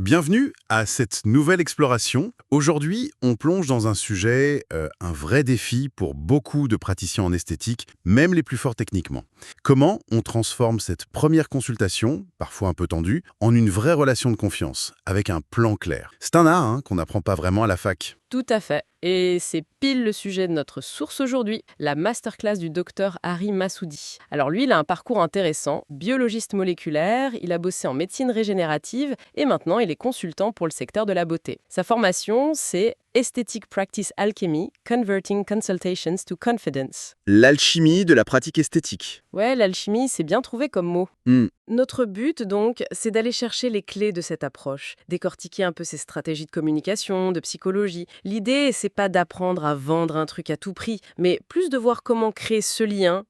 Bienvenue à cette nouvelle exploration. Aujourd'hui, on plonge dans un sujet, un vrai défi pour beaucoup de praticiens en esthétique, même les plus forts techniquement. Comment on transforme cette première consultation, parfois un peu tendue, en une vraie relation de confiance, avec un plan clair? C'est un art qu'on n'apprend pas vraiment à la fac. Tout à fait. Et c'est pile le sujet de notre source aujourd'hui, la masterclass du docteur Hari Massoudi. Alors lui, il a un parcours intéressant, biologiste moléculaire, il a bossé en médecine régénérative et maintenant il est consultant pour le secteur de la beauté. Sa formation, c'est Aesthetic Practice Alchemy, Converting Consultations to Confidence. L'alchimie de la pratique esthétique. Ouais, l'alchimie, c'est bien trouvé comme mot. Hmm. Notre but, donc, c'est d'aller chercher les clés de cette approche, décortiquer un peu ses stratégies de communication, de psychologie. L'idée, c'est pas d'apprendre à vendre un truc à tout prix, mais plus de voir comment créer ce lien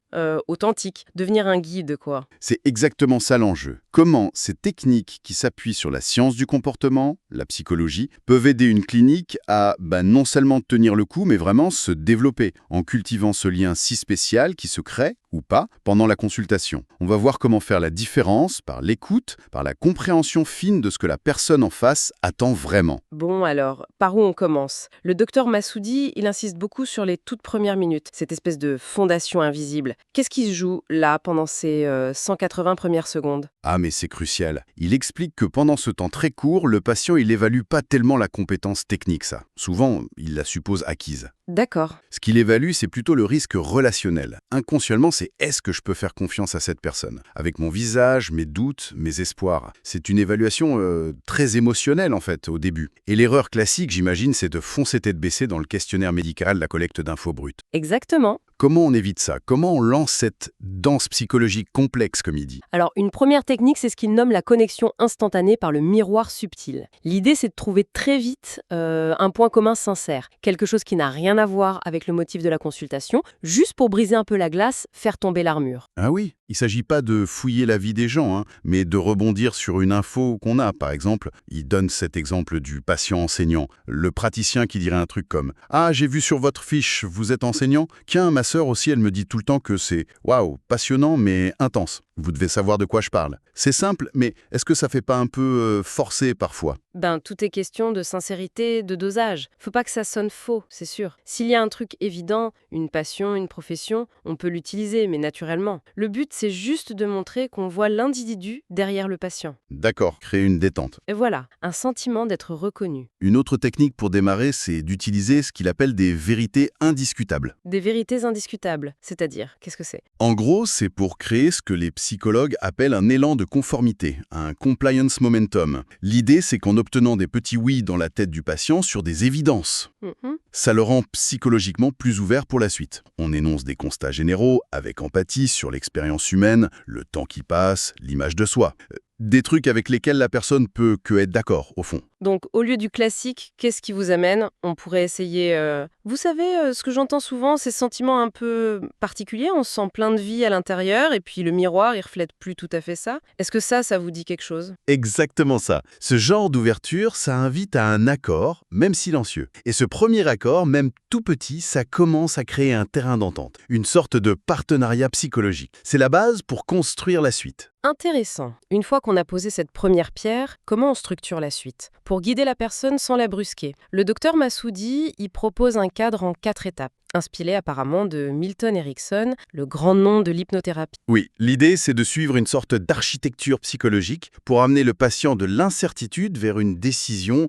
authentique, devenir un guide, quoi. C'est exactement ça l'enjeu. Comment ces techniques qui s'appuient sur la science du comportement, la psychologie, peuvent aider une clinique à non seulement tenir le coup, mais vraiment se développer en cultivant ce lien si spécial qui se crée, ou pas, pendant la consultation. On va voir comment faire la différence par l'écoute, par la compréhension fine de ce que la personne en face attend vraiment. Bon alors, par où on commence? Le docteur Massoudi, il insiste beaucoup sur les toutes premières minutes, cette espèce de fondation invisible. Qu'est-ce qui se joue là pendant ces 180 premières secondes? Ah mais c'est crucial. Il explique que pendant ce temps très court, le patient il évalue pas tellement la compétence technique ça. Souvent, il la suppose acquise. D'accord. Ce qu'il évalue, c'est plutôt le risque relationnel. Inconsciemment, c'est est-ce que je peux faire confiance à cette personne? Avec mon visage, mes doutes, mes espoirs. C'est une évaluation très émotionnelle en fait au début. Et l'erreur classique, j'imagine, c'est de foncer tête baissée dans le questionnaire médical, la collecte d'infos brutes. Exactement. Comment on évite ça? Comment on lance cette danse psychologique complexe, comme il dit? Alors, une première technique, c'est ce qu'il nomme la connexion instantanée par le miroir subtil. L'idée, c'est de trouver très vite un point commun sincère, quelque chose qui n'a rien à voir avec le motif de la consultation, juste pour briser un peu la glace, faire tomber l'armure. Ah oui, il ne s'agit pas de fouiller la vie des gens, mais de rebondir sur une info qu'on a. Par exemple, il donne cet exemple du patient enseignant. Le praticien qui dirait un truc comme « Ah, j'ai vu sur votre fiche, vous êtes enseignant? Tiens, ma sœur aussi, elle me dit tout le temps que c'est « Waouh, passionnant mais intense ». Vous devez savoir de quoi je parle. C'est simple, mais est-ce que ça fait pas un peu forcé parfois? Tout est question de sincérité, de dosage. Faut pas que ça sonne faux, c'est sûr. S'il y a un truc évident, une passion, une profession, on peut l'utiliser, mais naturellement. Le but, c'est juste de montrer qu'on voit l'individu derrière le patient. D'accord, créer une détente. Et voilà, un sentiment d'être reconnu. Une autre technique pour démarrer, c'est d'utiliser ce qu'il appelle des vérités indiscutables. Des vérités indiscutables, c'est-à-dire, qu'est-ce que c'est? En gros, c'est pour créer ce que les psychologues appellent un élan de conformité, un compliance momentum. L'idée, c'est qu'en obtenant des petits oui dans la tête du patient sur des évidences, ça le rend psychologiquement plus ouvert pour la suite. On énonce des constats généraux, avec empathie sur l'expérience humaine, le temps qui passe, l'image de soi. Des trucs avec lesquels la personne peut que être d'accord, au fond. Donc, au lieu du classique, qu'est-ce qui vous amène? On pourrait essayer... Vous savez, ce que j'entends souvent, ces sentiments un peu particuliers, on se sent plein de vie à l'intérieur, et puis le miroir, il reflète plus tout à fait ça. Est-ce que ça vous dit quelque chose? Exactement ça. Ce genre d'ouverture, ça invite à un accord, même silencieux. Et ce premier accord, même tout petit, ça commence à créer un terrain d'entente, une sorte de partenariat psychologique. C'est la base pour construire la suite. Intéressant. Une fois qu'on a posé cette première pierre, comment on structure la suite? Pour guider la personne sans la brusquer. Le docteur Massoudi y propose un cadre en 4 étapes, inspiré apparemment de Milton Erickson, le grand nom de l'hypnothérapie. Oui, l'idée, c'est de suivre une sorte d'architecture psychologique pour amener le patient de l'incertitude vers une décision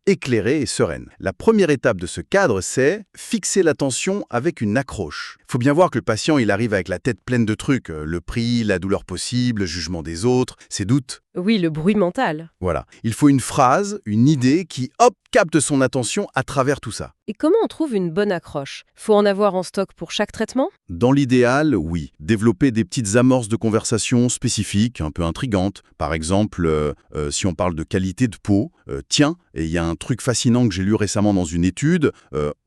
éclairée et sereine. La première étape de ce cadre, c'est fixer l'attention avec une accroche. Il faut bien voir que le patient, il arrive avec la tête pleine de trucs, le prix, la douleur possible, le jugement des autres, ses doutes. Oui, le bruit mental. Voilà. Il faut une phrase, une idée qui, hop, capte son attention à travers tout ça. Et comment on trouve une bonne accroche? Faut en avoir en stock pour chaque traitement? Dans l'idéal, oui. Développer des petites amorces de conversation spécifiques, un peu intrigantes. Par exemple, si on parle de qualité de peau, tiens, et il y a un truc fascinant que j'ai lu récemment dans une étude,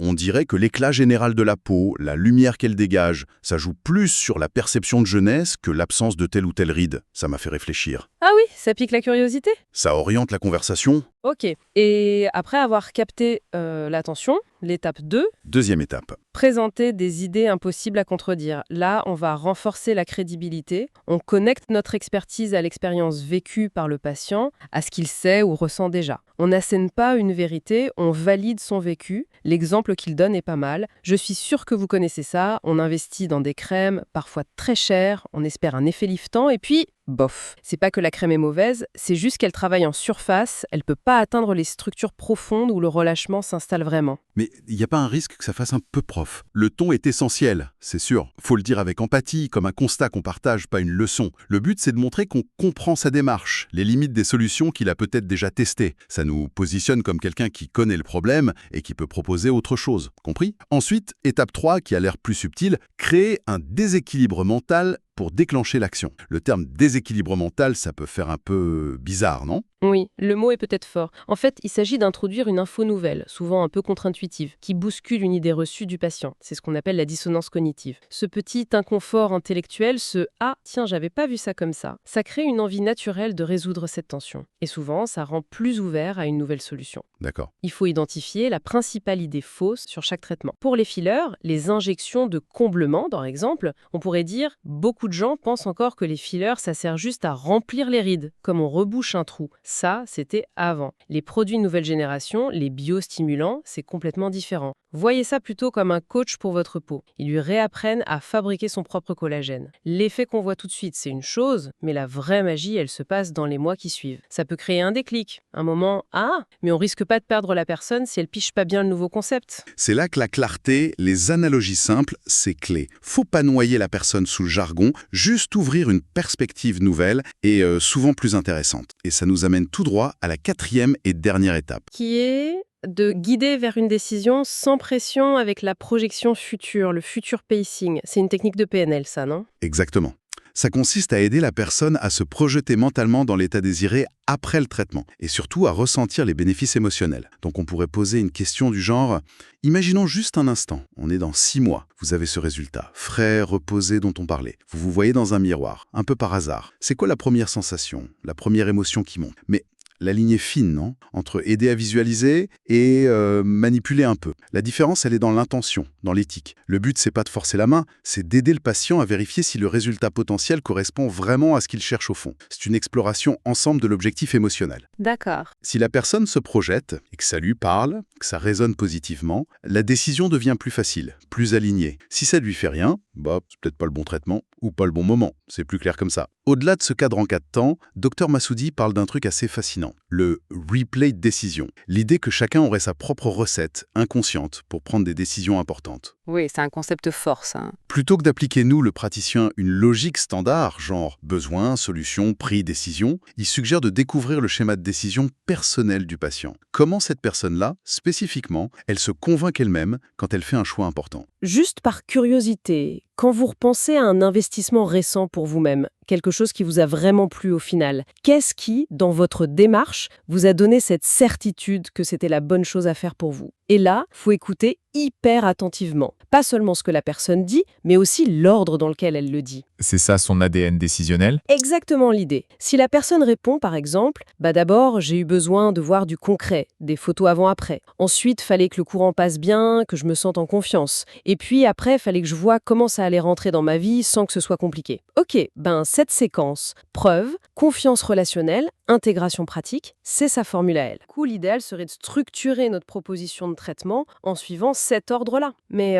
on dirait que l'éclat général de la peau, la lumière qu'elle dégage, ça joue plus sur la perception de jeunesse que l'absence de telle ou telle ride. Ça m'a fait réfléchir. Ah oui, ça pique la curiosité? Ça oriente la conversation. Ok. Et après avoir capté l'attention, L'étape 2, Deuxième étape. présenter des idées impossibles à contredire. Là, on va renforcer la crédibilité. On connecte notre expertise à l'expérience vécue par le patient, à ce qu'il sait ou ressent déjà. On n'assène pas une vérité, on valide son vécu. L'exemple qu'il donne est pas mal. Je suis sûre que vous connaissez ça. On investit dans des crèmes, parfois très chères. On espère un effet liftant et puis, bof. C'est pas que la crème est mauvaise, c'est juste qu'elle travaille en surface. Elle peut pas atteindre les structures profondes où le relâchement s'installe vraiment. Mais il n'y a pas un risque que ça fasse un peu prof. Le ton est essentiel, c'est sûr. Faut le dire avec empathie, comme un constat qu'on partage, pas une leçon. Le but, c'est de montrer qu'on comprend sa démarche, les limites des solutions qu'il a peut-être déjà testées. Ça nous positionne comme quelqu'un qui connaît le problème et qui peut proposer autre chose. Compris? Ensuite, étape 3, qui a l'air plus subtile, créer un déséquilibre mental pour déclencher l'action. Le terme déséquilibre mental, ça peut faire un peu bizarre, non? Oui, le mot est peut-être fort. En fait, il s'agit d'introduire une info nouvelle, souvent un peu contre-intuitive, qui bouscule une idée reçue du patient. C'est ce qu'on appelle la dissonance cognitive. Ce petit inconfort intellectuel, ce « Ah, tiens, j'avais pas vu ça comme ça », ça crée une envie naturelle de résoudre cette tension. Et souvent, ça rend plus ouvert à une nouvelle solution. D'accord. Il faut identifier la principale idée fausse sur chaque traitement. Pour les fillers, les injections de comblement, par exemple, on pourrait dire beaucoup de gens pensent encore que les fillers, ça sert juste à remplir les rides, comme on rebouche un trou. Ça, c'était avant. Les produits nouvelle génération, les biostimulants, c'est complètement différent. Voyez ça plutôt comme un coach pour votre peau. Ils lui réapprennent à fabriquer son propre collagène. L'effet qu'on voit tout de suite, c'est une chose, mais la vraie magie, elle se passe dans les mois qui suivent. Ça peut créer un déclic, un moment « Ah !» mais on risque pas de perdre la personne si elle piche pas bien le nouveau concept. C'est là que la clarté, les analogies simples, c'est clé. Faut pas noyer la personne sous le jargon, juste ouvrir une perspective nouvelle et souvent plus intéressante. Et ça nous amène tout droit à la 4e et dernière étape. Qui est de guider vers une décision sans pression avec la projection future, le future pacing. C'est une technique de PNL, ça, non? Exactement. Ça consiste à aider la personne à se projeter mentalement dans l'état désiré après le traitement et surtout à ressentir les bénéfices émotionnels. Donc on pourrait poser une question du genre « Imaginons juste un instant, on est dans 6 mois, vous avez ce résultat, frais, reposé dont on parlait. Vous vous voyez dans un miroir, un peu par hasard. C'est quoi la première sensation, la première émotion qui monte ?» Mais la ligne est fine, non? Entre aider à visualiser et manipuler un peu. La différence, elle est dans l'intention, dans l'éthique. Le but, c'est pas de forcer la main, c'est d'aider le patient à vérifier si le résultat potentiel correspond vraiment à ce qu'il cherche au fond. C'est une exploration ensemble de l'objectif émotionnel. D'accord. Si la personne se projette et que ça lui parle, que ça résonne positivement, la décision devient plus facile, plus alignée. Si ça ne lui fait rien, c'est peut-être pas le bon traitement ou pas le bon moment. C'est plus clair comme ça. Au-delà de ce cadre en 4 temps, Dr Massoudi parle d'un truc assez fascinant, le replay de décision. L'idée que chacun aurait sa propre recette, inconsciente, pour prendre des décisions importantes. Oui, c'est un concept fort, ça. Plutôt que d'appliquer, nous, le praticien, une logique standard, genre besoin, solution, prix, décision, il suggère de découvrir le schéma de décision personnel du patient. Comment cette personne-là, spécifiquement, elle se convainc elle-même quand elle fait un choix important. Juste par curiosité, quand vous repensez à un investissement récent pour vous-même, quelque chose qui vous a vraiment plu au final, qu'est-ce qui, dans votre démarche, vous a donné cette certitude que c'était la bonne chose à faire pour vous? Et là, faut écouter hyper attentivement. Pas seulement ce que la personne dit, mais aussi l'ordre dans lequel elle le dit. C'est ça son ADN décisionnel? Exactement l'idée. Si la personne répond, par exemple, d'abord, j'ai eu besoin de voir du concret, des photos avant-après. Ensuite, fallait que le courant passe bien, que je me sente en confiance. Et puis après, fallait que je vois comment ça allait rentrer dans ma vie sans que ce soit compliqué. Ok, cette séquence, preuve, confiance relationnelle, intégration pratique, c'est sa formule à elle. Du coup, l'idéal serait de structurer notre proposition de traitement en suivant cet ordre-là. Mais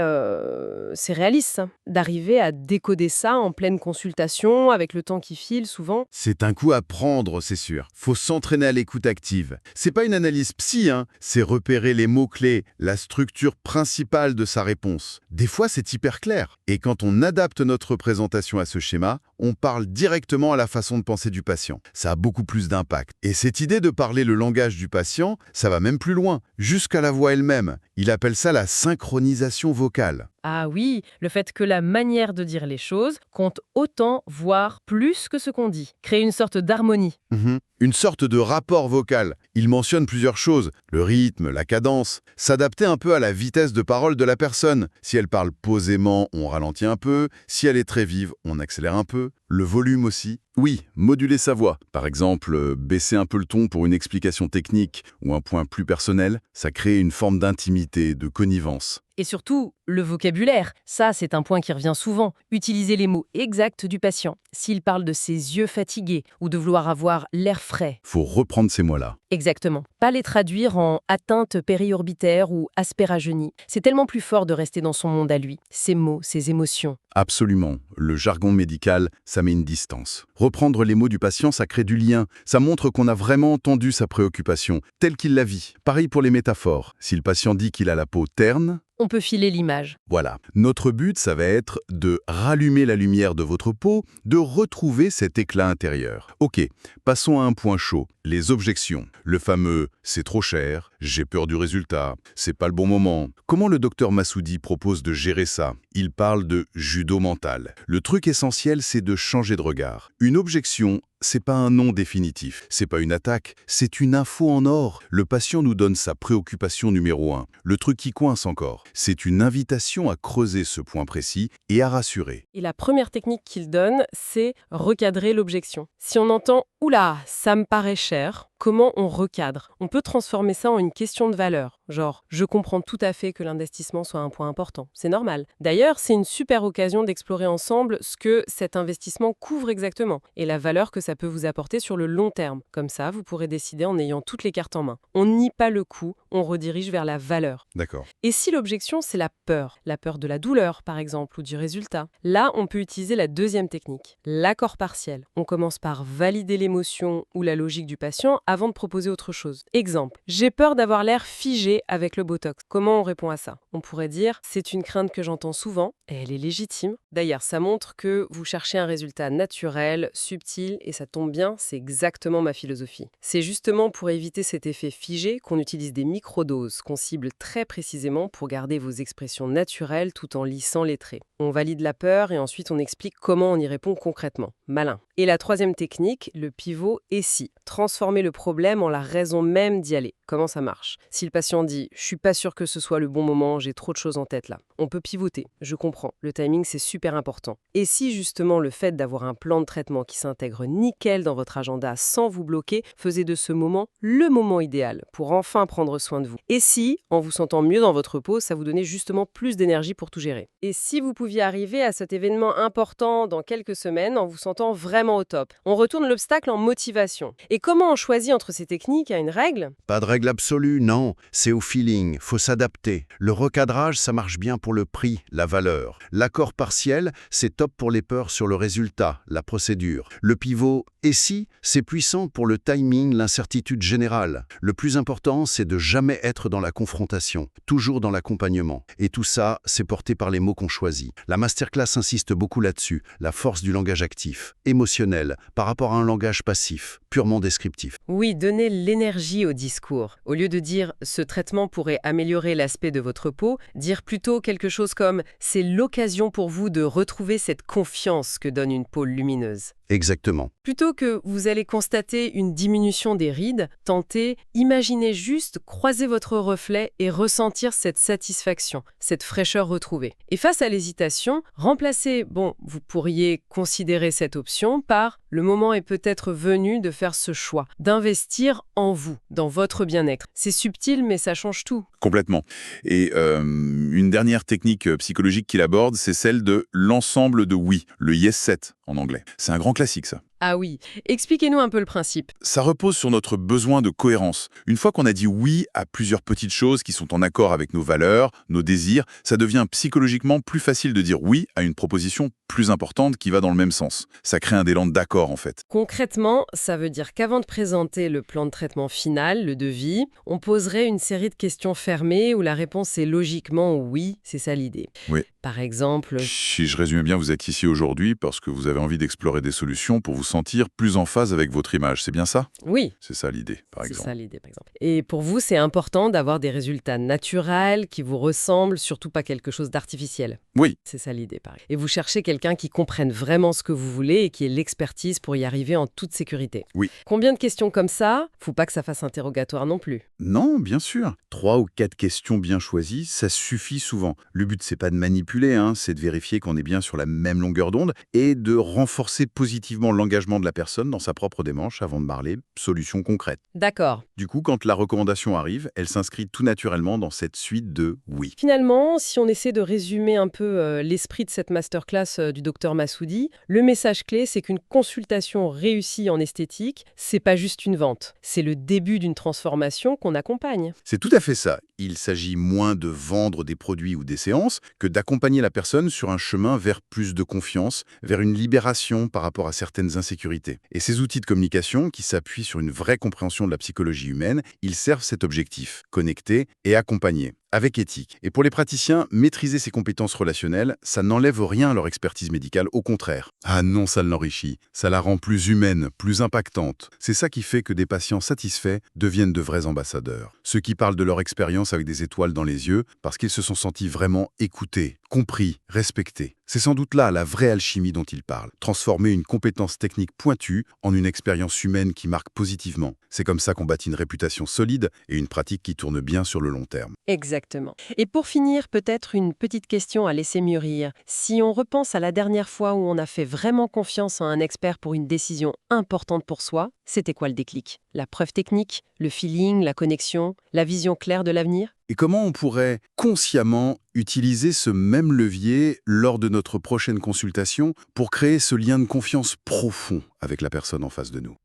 c'est réaliste, ça, d'arriver à décoder ça en pleine consultation, avec le temps qui file, souvent. C'est un coup à prendre, c'est sûr. Faut s'entraîner à l'écoute active. C'est pas une analyse psy, c'est repérer les mots-clés, la structure principale de sa réponse. Des fois, c'est hyper clair. Et quand on adapte notre présentation à ce schéma, on parle directement à la façon de penser du patient. Ça a beaucoup plus d'impact. Et cette idée de parler le langage du patient, ça va même plus loin, jusqu'à la voix elle-même. Il appelle ça la synchronisation vocale. Ah oui, le fait que la manière de dire les choses compte autant, voire plus que ce qu'on dit. Créer une sorte d'harmonie. Une sorte de rapport vocal. Il mentionne plusieurs choses, le rythme, la cadence, s'adapter un peu à la vitesse de parole de la personne. Si elle parle posément, on ralentit un peu, si elle est très vive, on accélère un peu. Le volume aussi. Oui, moduler sa voix. Par exemple, baisser un peu le ton pour une explication technique ou un point plus personnel, ça crée une forme d'intimité, de connivence. Et surtout, le vocabulaire. Ça, c'est un point qui revient souvent. Utiliser les mots exacts du patient. S'il parle de ses yeux fatigués ou de vouloir avoir l'air frais. Faut reprendre ces mots-là. Exactement. Pas les traduire en atteinte périorbitaire ou aspéragénie. C'est tellement plus fort de rester dans son monde à lui. Ses mots, ses émotions. Absolument. Le jargon médical, ça met une distance. Reprendre les mots du patient, ça crée du lien. Ça montre qu'on a vraiment entendu sa préoccupation, telle qu'il la vit. Pareil pour les métaphores. Si le patient dit qu'il a la peau terne, On peut filer l'image. voilà. Notre but, ça va être de rallumer la lumière de votre peau, de retrouver cet éclat intérieur. Ok, passons à un point chaud, les objections. Le fameux « c'est trop cher »,« j'ai peur du résultat »,« c'est pas le bon moment ». Comment le docteur Massoudi propose de gérer ça? Il parle de judo mental. Le truc essentiel, c'est de changer de regard. Une objection, c'est pas un non définitif, c'est pas une attaque, c'est une info en or. Le patient nous donne sa préoccupation numéro 1. Le truc qui coince encore, c'est une invitation à creuser ce point précis et à rassurer. Et la première technique qu'il donne, c'est recadrer l'objection. Si on entend « Oula, ça me paraît cher », comment on recadre? On peut transformer ça en une question de valeur. Genre, je comprends tout à fait que l'investissement soit un point important. C'est normal. D'ailleurs, c'est une super occasion d'explorer ensemble ce que cet investissement couvre exactement et la valeur que ça peut vous apporter sur le long terme. Comme ça, vous pourrez décider en ayant toutes les cartes en main. On nie pas le coût, on redirige vers la valeur. D'accord. Et si l'objection, c'est la peur de la douleur, par exemple, ou du résultat, là, on peut utiliser la deuxième technique, l'accord partiel. On commence par valider l'émotion ou la logique du patient avant de proposer autre chose. Exemple, j'ai peur d'avoir l'air figé avec le Botox. Comment on répond à ça? On pourrait dire, c'est une crainte que j'entends souvent, et elle est légitime. D'ailleurs, ça montre que vous cherchez un résultat naturel, subtil, et ça tombe bien, c'est exactement ma philosophie. C'est justement pour éviter cet effet figé qu'on utilise des microdoses qu'on cible très précisément pour garder vos expressions naturelles tout en lissant les traits. On valide la peur et ensuite on explique comment on y répond concrètement. Malin. Et la troisième technique, le pivot « et si ». Transformer le problème en la raison même d'y aller. Comment ça marche? Si le patient dit « je suis pas sûr que ce soit le bon moment, j'ai trop de choses en tête là », on peut pivoter. Je comprends, le timing c'est super important. Et si justement le fait d'avoir un plan de traitement qui s'intègre nickel dans votre agenda sans vous bloquer faisait de ce moment le moment idéal pour enfin prendre soin de vous? Et si, en vous sentant mieux dans votre peau, ça vous donnait justement plus d'énergie pour tout gérer? Et si vous pouviez arriver à cet événement important dans quelques semaines en vous sentant vraiment au top? On retourne l'obstacle en motivation. Et comment on choisit entre ces techniques? À une règle? Pas de règle absolue, non. C'est au feeling, faut s'adapter. Le recadrage, ça marche bien pour le prix, la valeur. L'accord partiel, c'est top pour les peurs sur le résultat, la procédure. Le pivot « et si », c'est puissant pour le timing, l'incertitude générale. Le plus important, c'est de jamais être dans la confrontation, toujours dans l'accompagnement. Et tout ça, c'est porté par les mots qu'on choisit. La masterclass insiste beaucoup là-dessus, la force du langage actif, émotionnel, par rapport à un langage passif, purement descriptif. Oui, donner l'énergie au discours. Au lieu de dire « ce traitement pourrait améliorer l'aspect de votre peau », dire plutôt quelque chose comme « c'est l'occasion pour vous de retrouver cette confiance que donne une peau lumineuse ». Exactement. Plutôt que vous allez constater une diminution des rides, tentez, imaginez juste croiser votre reflet et ressentir cette satisfaction, cette fraîcheur retrouvée. Et face à l'hésitation, remplacez, vous pourriez considérer cette option par « le moment est peut-être venu de faire ce choix, d'investir en vous, dans votre bien-être ». C'est subtil, mais ça change tout. Complètement. Et une dernière technique psychologique qu'il aborde, c'est celle de l'ensemble de oui, le yes set en anglais. C'est un grand classique, ça. Ah oui, expliquez-nous un peu le principe. Ça repose sur notre besoin de cohérence. Une fois qu'on a dit oui à plusieurs petites choses qui sont en accord avec nos valeurs, nos désirs, ça devient psychologiquement plus facile de dire oui à une proposition plus importante qui va dans le même sens. Ça crée un élan d'accord, en fait. Concrètement, ça veut dire qu'avant de présenter le plan de traitement final, le devis, on poserait une série de questions fermées où la réponse est logiquement oui, c'est ça l'idée. Oui. Par exemple, Si je résumais bien, vous êtes ici aujourd'hui parce que vous avez envie d'explorer des solutions pour vous sentir plus en phase avec votre image, c'est bien ça? oui, C'est ça l'idée, par c'est exemple. ça l'idée, par exemple. Et pour vous, c'est important d'avoir des résultats naturels qui vous ressemblent, surtout pas quelque chose d'artificiel. Oui, C'est ça l'idée, pareil. Et vous cherchez quelqu'un qui comprenne vraiment ce que vous voulez et qui ait l'expertise pour y arriver en toute sécurité. Oui. Combien de questions comme ça? Faut pas que ça fasse interrogatoire non plus. non, bien sûr. 3 ou 4 questions bien choisies, ça suffit souvent. Le but, c'est pas de manipuler, hein, c'est de vérifier qu'on est bien sur la même longueur d'onde et de renforcer positivement l'engagement de la personne dans sa propre démarche avant de parler solutions concrètes. D'accord. Du coup, quand la recommandation arrive, elle s'inscrit tout naturellement dans cette suite de oui. Finalement, si on essaie de résumer un peu l'esprit de cette masterclass du docteur Massoudi, le message clé, c'est qu'une consultation réussie en esthétique, c'est pas juste une vente. C'est le début d'une transformation qu'on accompagne. C'est tout à fait ça. Il s'agit moins de vendre des produits ou des séances que d'accompagner la personne sur un chemin vers plus de confiance, vers une libération par rapport à certaines insécurités. Et ces outils de communication, qui s'appuient sur une vraie compréhension de la psychologie humaine, ils servent cet objectif, connecter et accompagner. Avec éthique. Et pour les praticiens, maîtriser ces compétences relationnelles, ça n'enlève rien à leur expertise médicale, au contraire. Ah non, ça l'enrichit. Ça la rend plus humaine, plus impactante. C'est ça qui fait que des patients satisfaits deviennent de vrais ambassadeurs. Ceux qui parlent de leur expérience avec des étoiles dans les yeux parce qu'ils se sont sentis vraiment écoutés, compris, respectés. C'est sans doute là la vraie alchimie dont ils parlent. Transformer une compétence technique pointue en une expérience humaine qui marque positivement. C'est comme ça qu'on bâtit une réputation solide et une pratique qui tourne bien sur le long terme. Exactement. Et pour finir, peut-être une petite question à laisser mûrir. Si on repense à la dernière fois où on a fait vraiment confiance en un expert pour une décision importante pour soi, c'était quoi le déclic? La preuve technique, le feeling, la connexion, la vision claire de l'avenir? Et comment on pourrait consciemment utiliser ce même levier lors de notre prochaine consultation pour créer ce lien de confiance profond avec la personne en face de nous?